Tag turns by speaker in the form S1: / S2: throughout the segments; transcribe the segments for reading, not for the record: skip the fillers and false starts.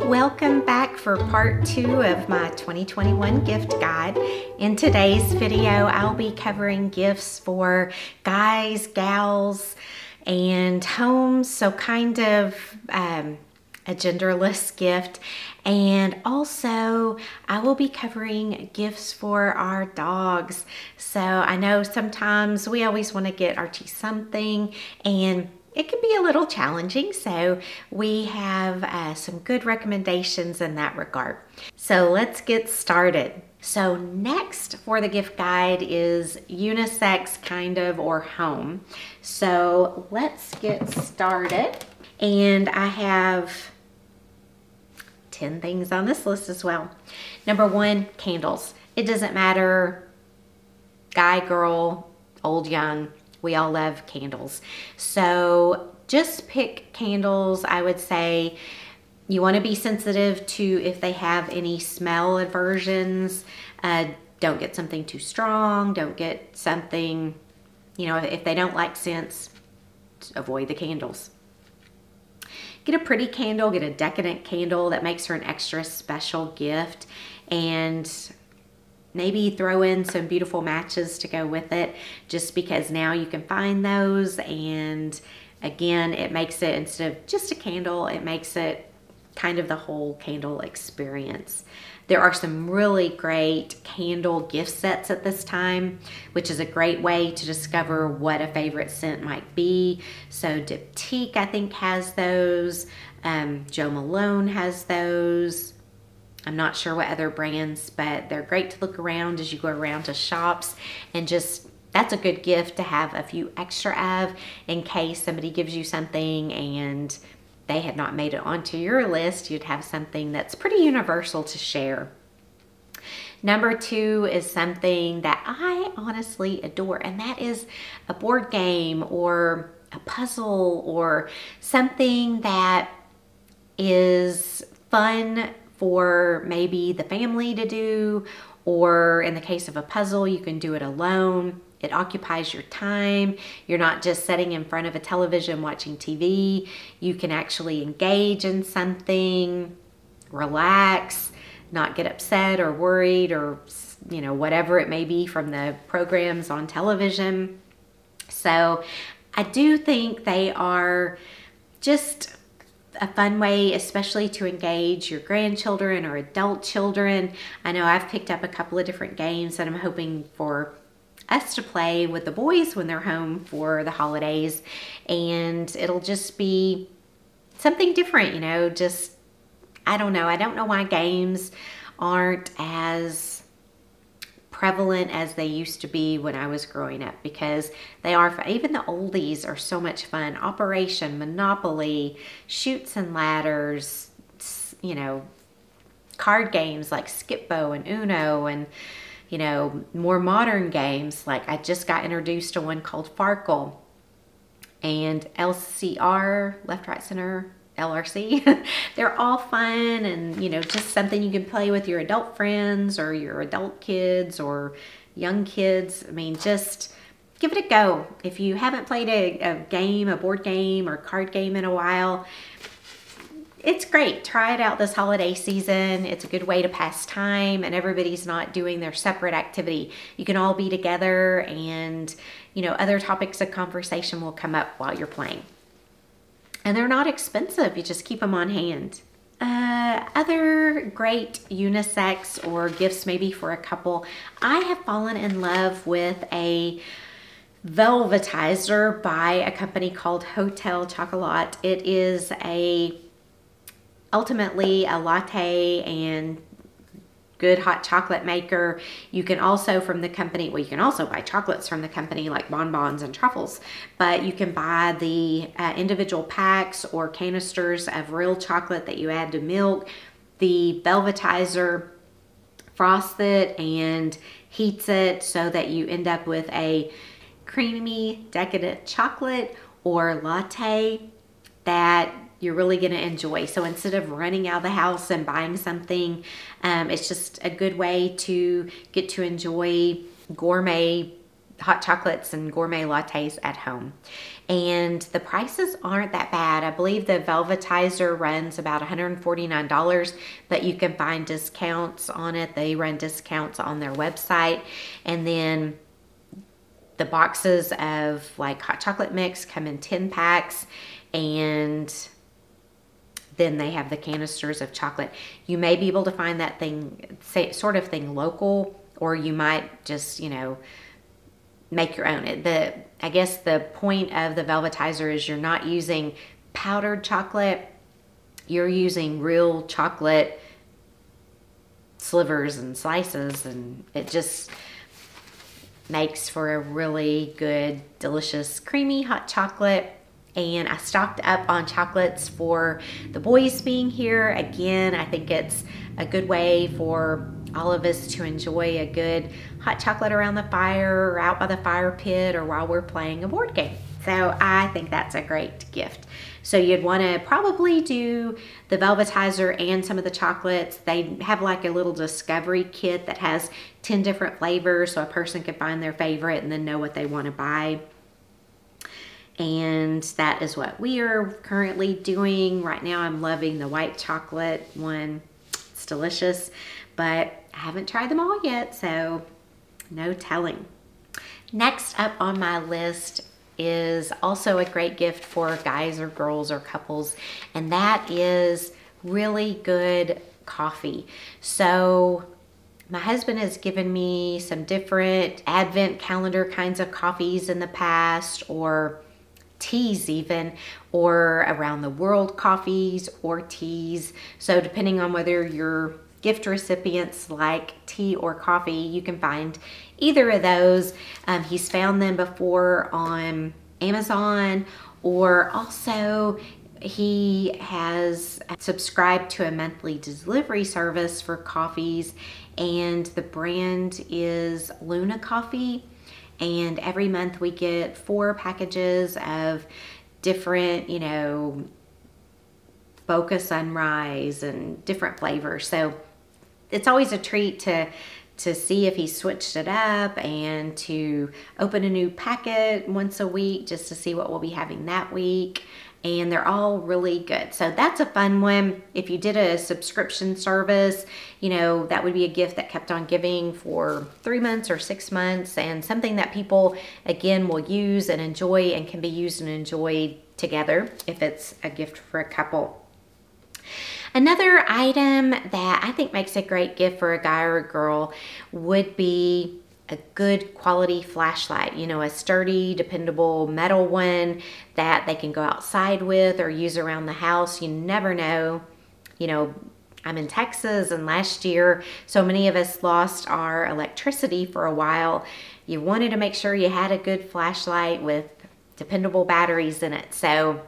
S1: Welcome back for part 2 of my 2021 gift guide. In today's video, I'll be covering gifts for guys, gals, and homes, so kind of a genderless gift. And also, I will be covering gifts for our dogs. So I know sometimes we always want to get Archie something, and it can be a little challenging, so we have some good recommendations in that regard. So let's get started. So next for the gift guide is unisex kind of or home. So let's get started. And I have 10 things on this list as well. Number 1, candles. It doesn't matter, guy, girl, old, young. We all love candles. So just pick candles. I would say you want to be sensitive to if they have any smell aversions. Don't get something too strong. Don't get something, you know, if they don't like scents, avoid the candles. Get a pretty candle, get a decadent candle that makes her an extra special gift, and maybe throw in some beautiful matches to go with it, just because now you can find those. And again, it makes it, instead of just a candle, it makes it kind of the whole candle experience. There are some really great candle gift sets at this time, which is a great way to discover what a favorite scent might be. So Diptyque, I think, has those. Jo Malone has those. I'm not sure what other brands, but they're great to look around as you go around to shops, and just, that's a good gift to have a few extra of in case somebody gives you something and they had not made it onto your list. You'd have something that's pretty universal to share. Number 2 is something that I honestly adore, and that is a board game or a puzzle or something that is fun for maybe the family to do, or in the case of a puzzle, you can do it alone. It occupies your time. You're not just sitting in front of a television watching TV. You can actually engage in something, relax, not get upset or worried, or, you know, whatever it may be from the programs on television. So I do think they are just a fun way, especially to engage your grandchildren or adult children. I know I've picked up a couple of different games that I'm hoping for us to play with the boys when they're home for the holidays, and it'll just be something different, you know. Just, I don't know why games aren't as prevalent as they used to be when I was growing up, because they are, even the oldies are so much fun. Operation, Monopoly, Chutes and Ladders, you know, card games like Skip-Bo and Uno, and, you know, more modern games like I just got introduced to one called Farkle, and LCR, Left, Right, Center, LRC. They're all fun, and, you know, just something you can play with your adult friends or your adult kids or young kids. I mean, just give it a go. If you haven't played a game, a board game or card game in a while, it's great. Try it out this holiday season. It's a good way to pass time, and everybody's not doing their separate activity. You can all be together, and, you know, other topics of conversation will come up while you're playing. And they're not expensive. You just keep them on hand. Other great unisex or gifts maybe for a couple. I have fallen in love with a Velvetizer by a company called Hotel Chocolat. It is ultimately a latte and good hot chocolate maker. You can also, from the company, well, you can also buy chocolates from the company like bonbons and truffles, but you can buy the individual packs or canisters of real chocolate that you add to milk. The Velvetizer frosts it and heats it so that you end up with a creamy, decadent chocolate or latte that you're really going to enjoy. So instead of running out of the house and buying something, it's just a good way to get to enjoy gourmet hot chocolates and gourmet lattes at home. and the prices aren't that bad. I believe the Velvetizer runs about $149, but you can find discounts on it. They run discounts on their website. And then the boxes of like hot chocolate mix come in 10 packs, and then they have the canisters of chocolate. You may be able to find that thing, sort of thing local, or you might just, you know, make your own. I guess the point of the Velvetizer is you're not using powdered chocolate, you're using real chocolate slivers and slices, and it just makes for a really good, delicious, creamy hot chocolate. And I stocked up on chocolates for the boys being here. Again, I think it's a good way for all of us to enjoy a good hot chocolate around the fire, or out by the fire pit, or while we're playing a board game. So I think that's a great gift. So you'd want to probably do the Velvetizer and some of the chocolates. They have like a little discovery kit that has 10 different flavors, so a person can find their favorite and then know what they want to buy. And that is what we are currently doing. Right now I'm loving the white chocolate one. It's delicious, but I haven't tried them all yet, so no telling. Next up on my list is also a great gift for guys or girls or couples, and that is really good coffee. So my husband has given me some different advent calendar kinds of coffees in the past, or teas even, or around the world coffees or teas. So depending on whether your gift recipients like tea or coffee, you can find either of those. He's found them before on Amazon, or also he has subscribed to a monthly delivery service for coffees, and the brand is Luna Coffee. And every month we get 4 packages of different, you know, Boca Sunrise and different flavors. So it's always a treat to see if he switched it up, and to open a new packet once a week just to see what we'll be having that week. And they're all really good. So that's a fun one. If you did a subscription service, you know, that would be a gift that kept on giving for 3 months or 6 months, and something that people, again, will use and enjoy, and can be used and enjoyed together if it's a gift for a couple. Another item that I think makes a great gift for a guy or a girl would be a good quality flashlight, you know, a sturdy, dependable metal one that they can go outside with or use around the house. You never know. You know, I'm in Texas, and last year so many of us lost our electricity for a while. You wanted to make sure you had a good flashlight with dependable batteries in it. So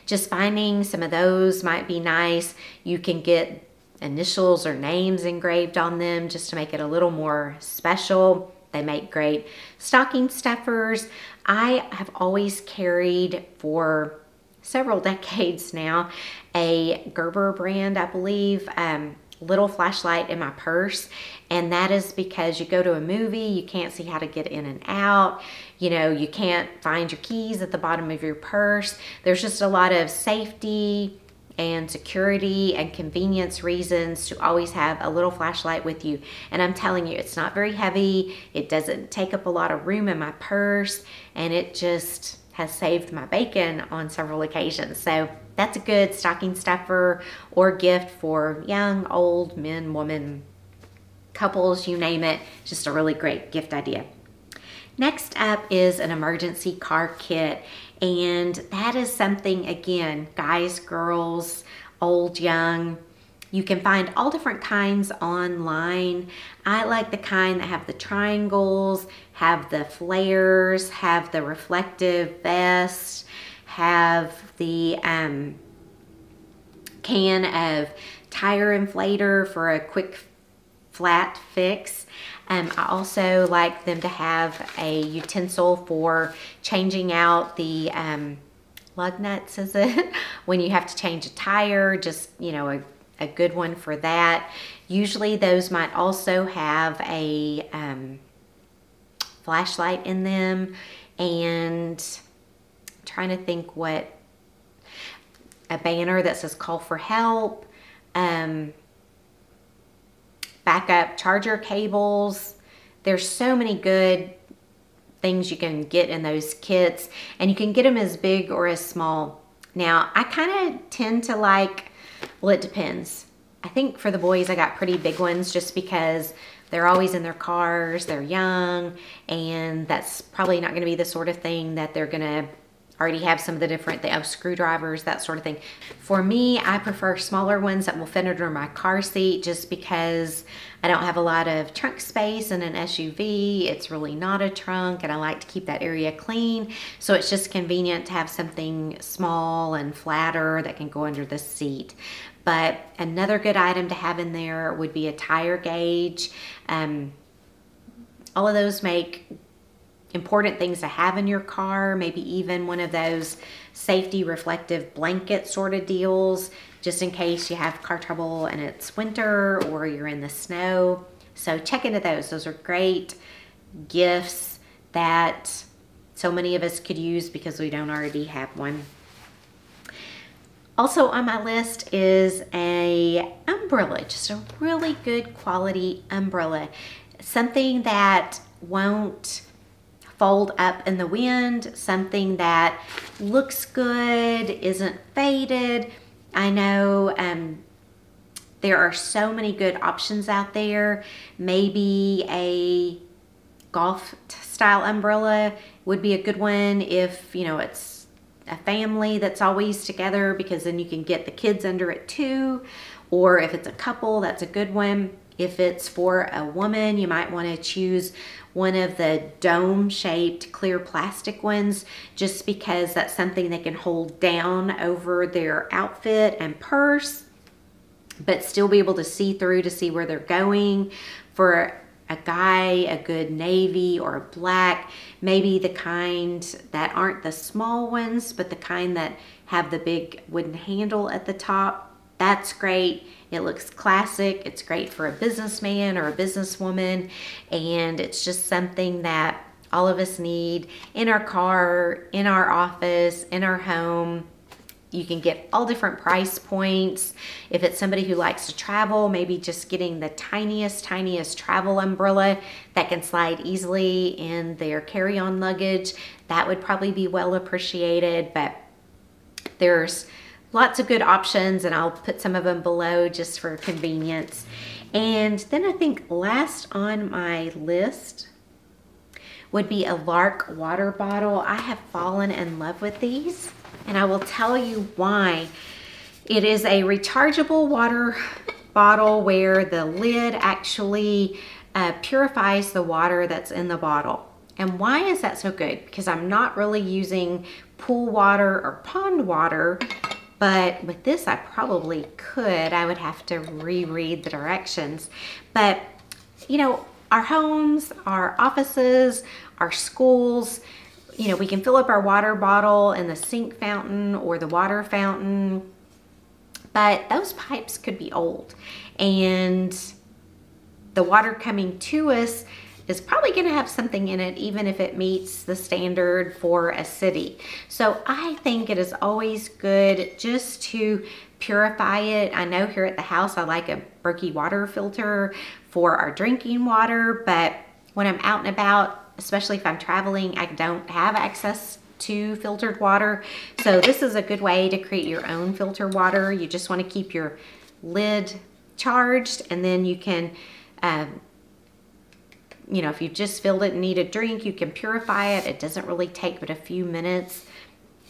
S1: just finding some of those might be nice. You can get initials or names engraved on them just to make it a little more special. They make great stocking stuffers. I have always carried, for several decades now, a Gerber brand, I believe, little flashlight in my purse. And that is because you go to a movie, you can't see how to get in and out. You know, you can't find your keys at the bottom of your purse. There's just a lot of safety and security and convenience reasons to always have a little flashlight with you. And I'm telling you, it's not very heavy. It doesn't take up a lot of room in my purse, and it just has saved my bacon on several occasions. So that's a good stocking stuffer or gift for young, old, men, women, couples, you name it. Just a really great gift idea. Next up is an emergency car kit. And that is something, again, guys, girls, old, young. You can find all different kinds online. I like the kind that have the triangles, have the flares, have the reflective vest, have the can of tire inflator for a quick flat fix. I also like them to have a utensil for changing out the lug nuts, is it? When you have to change a tire, just, you know, a good one for that. Usually those might also have a flashlight in them, and trying to think what, a banner that says call for help, backup charger cables. There's so many good things you can get in those kits, and you can get them as big or as small. Now, I kind of tend to like, well, it depends. I think for the boys, I got pretty big ones just because they're always in their cars, they're young, and that's probably not gonna be the sort of thing that they're gonna already have some of the different, they have screwdrivers, that sort of thing. For me, I prefer smaller ones that will fit under my car seat just because I don't have a lot of trunk space in an SUV. It's really not a trunk, and I like to keep that area clean. So it's just convenient to have something small and flatter that can go under the seat. But another good item to have in there would be a tire gauge. All of those make important things to have in your car, maybe even one of those safety reflective blanket sort of deals, just in case you have car trouble and it's winter or you're in the snow. So check into those. Those are great gifts that so many of us could use because we don't already have one. Also on my list is a umbrella, just a really good quality umbrella. Something that won't fold up in the wind, something that looks good, isn't faded. I know there are so many good options out there. Maybe a golf style umbrella would be a good one if, you know, it's a family that's always together, because then you can get the kids under it too. Or if it's a couple, that's a good one. If it's for a woman, you might want to choose one of the dome-shaped clear plastic ones, just because that's something they can hold down over their outfit and purse, but still be able to see through to see where they're going. For a guy, a good navy or a black, maybe the kind that aren't the small ones, but the kind that have the big wooden handle at the top. That's great. It looks classic. It's great for a businessman or a businesswoman, and it's just something that all of us need in our car, in our office, in our home. You can get all different price points. If it's somebody who likes to travel, maybe just getting the tiniest travel umbrella that can slide easily in their carry-on luggage, that would probably be well appreciated. But there's lots of good options, and I'll put some of them below just for convenience. And then I think last on my list would be a Lark water bottle. I have fallen in love with these, and I will tell you why. It is a rechargeable water bottle where the lid actually purifies the water that's in the bottle. And why is that so good? Because I'm not really using pool water or pond water, but with this I probably could. I would have to reread the directions. But you know, our homes, our offices, our schools, you know, we can fill up our water bottle in the sink fountain or the water fountain, but those pipes could be old, and the water coming to us is probably going to have something in it, even if it meets the standard for a city. So I think it is always good just to purify it. I know here at the house I like a Berkey water filter for our drinking water, but when I'm out and about, especially if I'm traveling, I don't have access to filtered water. So this is a good way to create your own filter water. You just want to keep your lid charged, and then you can you know, if you've just filled it and need a drink, you can purify it. It doesn't really take but a few minutes.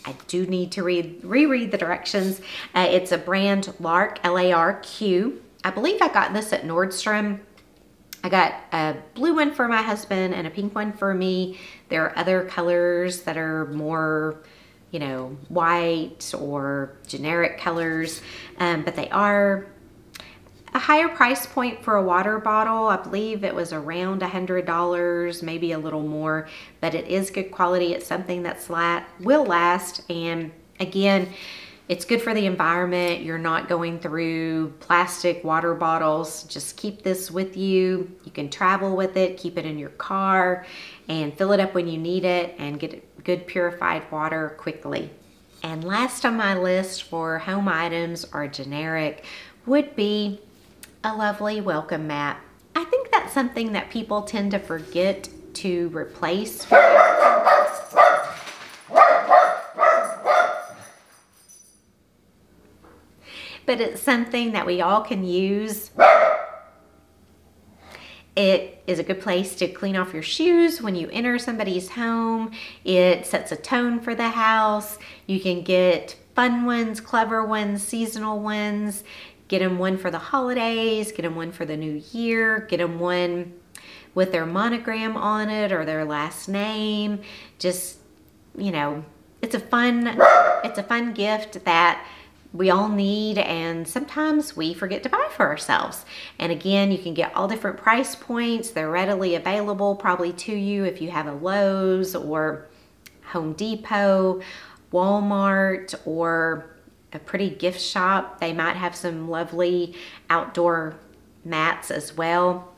S1: I do need to reread the directions. It's a brand Lark, L-A-R-Q. I believe I got this at Nordstrom. I got a blue one for my husband and a pink one for me. There are other colors that are more, you know, white or generic colors, but they are a higher price point for a water bottle. I believe it was around $100, maybe a little more, but it is good quality. It's something that's will last, and again, it's good for the environment. You're not going through plastic water bottles. Just keep this with you. You can travel with it, keep it in your car, and fill it up when you need it, and good purified water quickly. And last on my list for home items or generic would be a lovely welcome mat. I think that's something that people tend to forget to replace. But it's something that we all can use. It is a good place to clean off your shoes when you enter somebody's home. It sets a tone for the house. You can get fun ones, clever ones, seasonal ones. Get them one for the holidays, get them one for the new year, get them one with their monogram on it or their last name. Just, you know, it's a fun gift that we all need, and sometimes we forget to buy for ourselves. And again, you can get all different price points. They're readily available probably to you if you have a Lowe's or Home Depot, Walmart, or a pretty gift shop. They might have some lovely outdoor mats as well.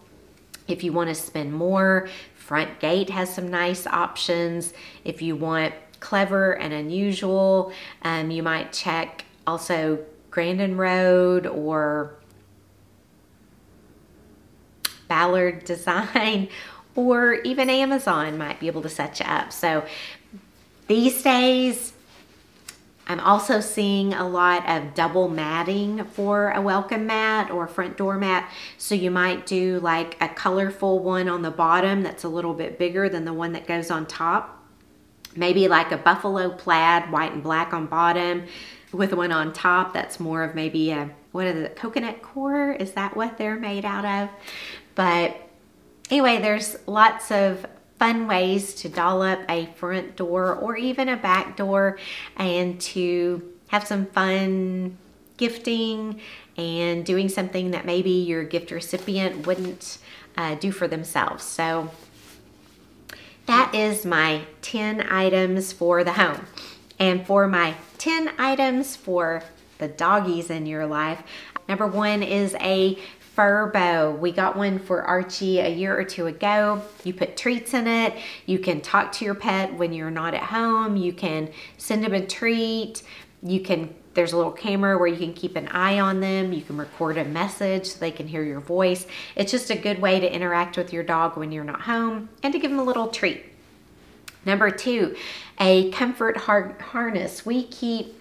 S1: If you want to spend more, Front Gate has some nice options. If you want clever and unusual, you might check also Grandin Road or Ballard Design, or even Amazon might be able to set you up. So these days, I'm also seeing a lot of double matting for a welcome mat or front door mat. So you might do like a colorful one on the bottom that's a little bit bigger than the one that goes on top. Maybe like a buffalo plaid, white and black on bottom, with one on top that's more of maybe a, what is it, coconut core? Is that what they're made out of? But anyway, there's lots of fun ways to doll up a front door or even a back door and to have some fun gifting and doing something that maybe your gift recipient wouldn't do for themselves. So that is my 10 items for the home. And for my 10 items for the doggies in your life, number 1 is a fur bow. We got one for Archie a year or 2 ago. You put treats in it. You can talk to your pet when you're not at home. You can send them a treat. There's a little camera where you can keep an eye on them. You can record a message so they can hear your voice. It's just a good way to interact with your dog when you're not home and to give them a little treat. Number 2, a comfort harness. We keep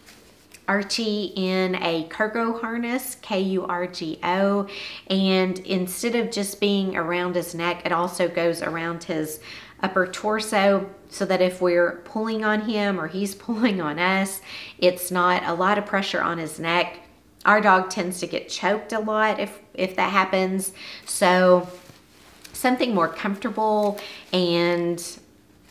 S1: Archie in a Kurgo harness, K-U-R-G-O, and instead of just being around his neck, it also goes around his upper torso so that if we're pulling on him or he's pulling on us, it's not a lot of pressure on his neck. Our dog tends to get choked a lot if that happens. So something more comfortable and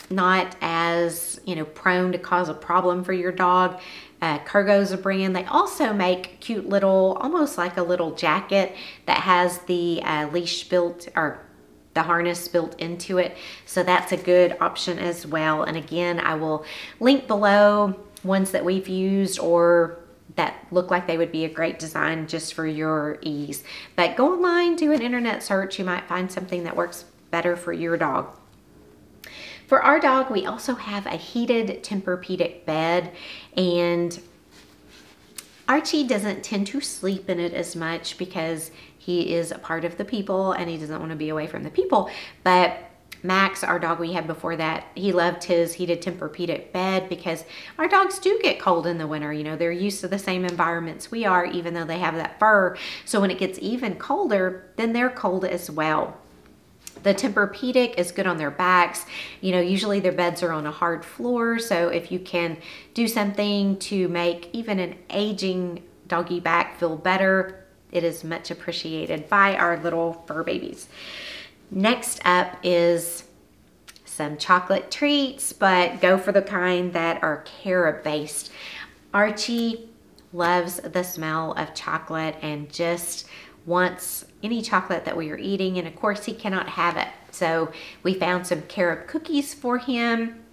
S1: not as, prone to cause a problem for your dog. Kurgo's a brand. They also make cute little, almost like a little jacket that has the leash built, or the harness built into it. So that's a good option as well. And again, I will link below ones that we've used or that look like they would be a great design just for your ease. But go online, do an internet search. You might find something that works better for your dog. For our dog, we also have a heated Tempur-Pedic bed, and Archie doesn't tend to sleep in it as much because he is a part of the people and he doesn't want to be away from the people. But Max, our dog we had before that, he loved his heated Tempur-Pedic bed because our dogs do get cold in the winter. They're used to the same environments we are, even though they have that fur. So when it gets even colder, then they're cold as well. The Tempur-Pedic is good on their backs. Usually their beds are on a hard floor, so if you can do something to make even an aging doggy back feel better, it is much appreciated by our little fur babies. Next up is some chocolate treats, but go for the kind that are carob based. Archie loves the smell of chocolate and just wants any chocolate that we are eating, and of course he cannot have it. So we found some carob cookies for him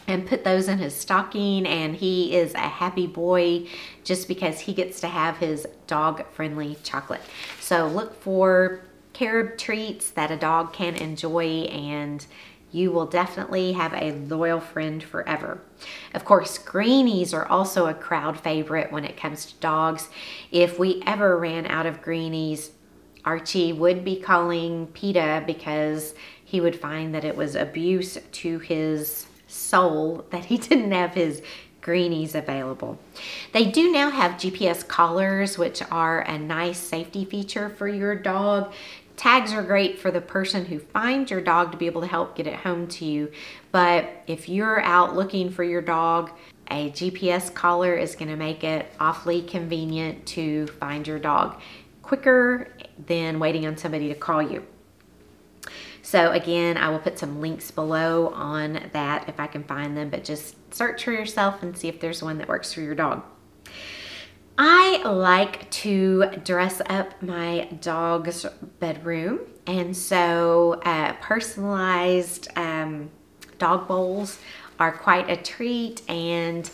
S1: and put those in his stocking, and he is a happy boy just because he gets to have his dog-friendly chocolate. So look for carob treats that a dog can enjoy and you will definitely have a loyal friend forever. Of course, greenies are also a crowd favorite when it comes to dogs. If we ever ran out of greenies, Archie would be calling PETA because he would find that it was abuse to his soul that he didn't have his greenies available. They do now have GPS collars, which are a nice safety feature for your dog. Tags are great for the person who finds your dog to be able to help get it home to you. But if you're out looking for your dog, a GPS collar is going to make it awfully convenient to find your dog quicker than waiting on somebody to call you. So again, I will put some links below on that if I can find them, but just search for yourself and see if there's one that works for your dog. I like to dress up my dog's bedroom, and so personalized dog bowls are quite a treat and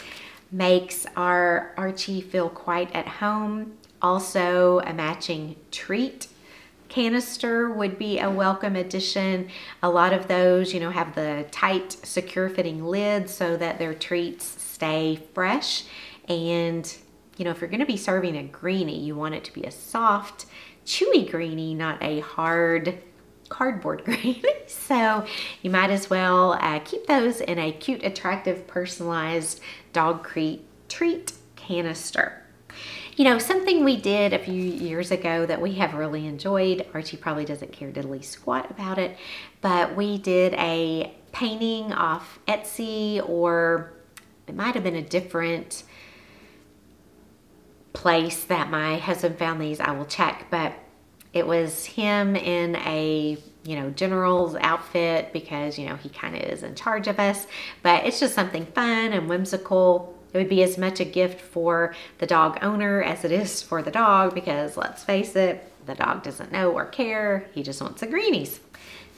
S1: makes our Archie feel quite at home. Also, a matching treat canister would be a welcome addition. A lot of those, you know, have the tight, secure fitting lids so that their treats stay fresh. And, you know, if you're going to be serving a greenie, you want it to be a soft, chewy greenie, not a hard cardboard greenie. So you might as well keep those in a cute, attractive, personalized dog treat canister. You know, something we did a few years ago that we have really enjoyed, Archie probably doesn't care diddly squat about it, but we did a painting off Etsy, or it might have been a different place that my husband found these. I will check, but it was him in a, you know, general's outfit because, you know, he kind of is in charge of us, but it's just something fun and whimsical. It would be as much a gift for the dog owner as it is for the dog because, let's face it, the dog doesn't know or care. He just wants the greenies.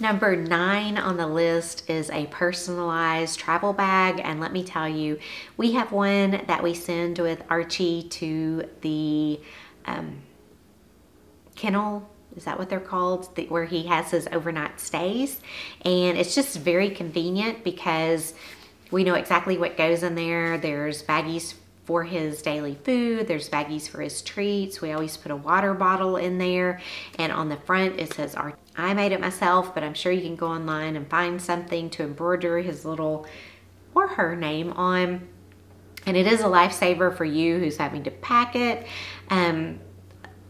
S1: Number 9 on the list is a personalized travel bag. And let me tell you, we have one that we send with Archie to the kennel. Is that what they're called? Where he has his overnight stays. And it's just very convenient because we know exactly what goes in there. There's baggies for his daily food. There's baggies for his treats. We always put a water bottle in there. And on the front, it says, I made it myself, but I'm sure you can go online and find something to embroider his little or her name on. And it is a lifesaver for you who's having to pack it.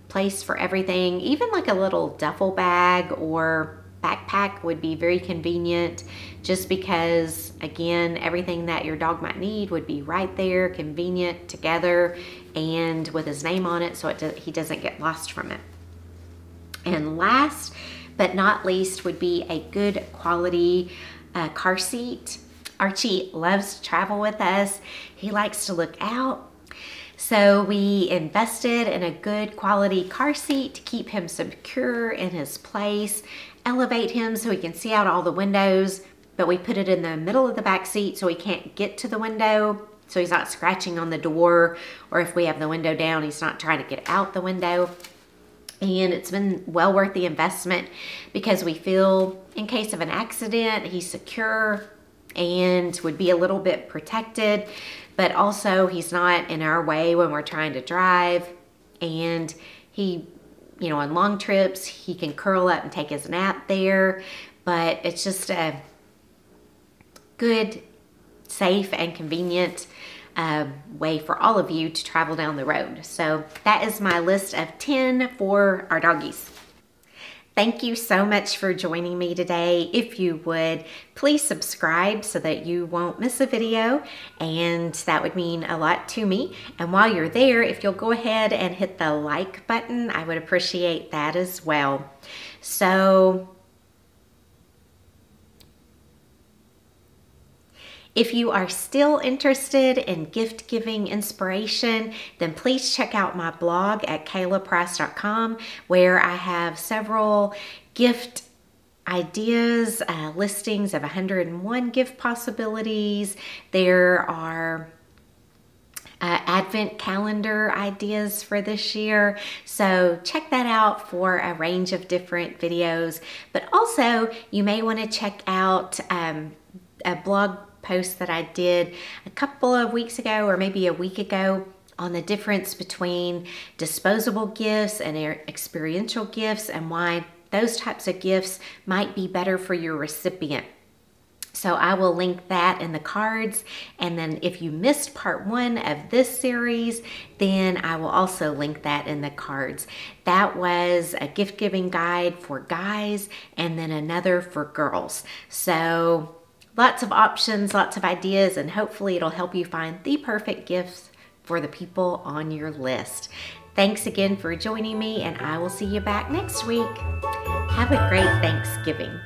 S1: Place for everything, even like a little duffel bag or backpack would be very convenient, just because, again, everything that your dog might need would be right there, convenient together, and with his name on it so he doesn't get lost from it. And last but not least would be a good quality car seat. Archie loves to travel with us. He likes to look out. So we invested in a good quality car seat to keep him secure in his place, elevate him so he can see out all the windows, but we put it in the middle of the back seat so he can't get to the window, so he's not scratching on the door, or if we have the window down, he's not trying to get out the window. And it's been well worth the investment because we feel in case of an accident, he's secure and would be a little bit protected, but also he's not in our way when we're trying to drive. And he, you know, on long trips, he can curl up and take his nap there, but it's just a good, safe, and convenient way for all of you to travel down the road. So that is my list of 10 for our doggies. Thank you so much for joining me today. If you would, please subscribe so that you won't miss a video, and that would mean a lot to me. And while you're there, if you'll go ahead and hit the like button, I would appreciate that as well. So if you are still interested in gift giving inspiration, then please check out my blog at kaylaprice.com, where I have several gift ideas, listings of 101 gift possibilities. There are advent calendar ideas for this year. So check that out for a range of different videos. But also you may want to check out a blog post that I did a couple of weeks ago or maybe a week ago on the difference between disposable gifts and experiential gifts and why those types of gifts might be better for your recipient. So I will link that in the cards. And then if you missed part 1 of this series, then I will also link that in the cards. That was a gift giving guide for guys and then another for girls. So lots of options, lots of ideas, and hopefully it'll help you find the perfect gifts for the people on your list. Thanks again for joining me, and I will see you back next week. Have a great Thanksgiving.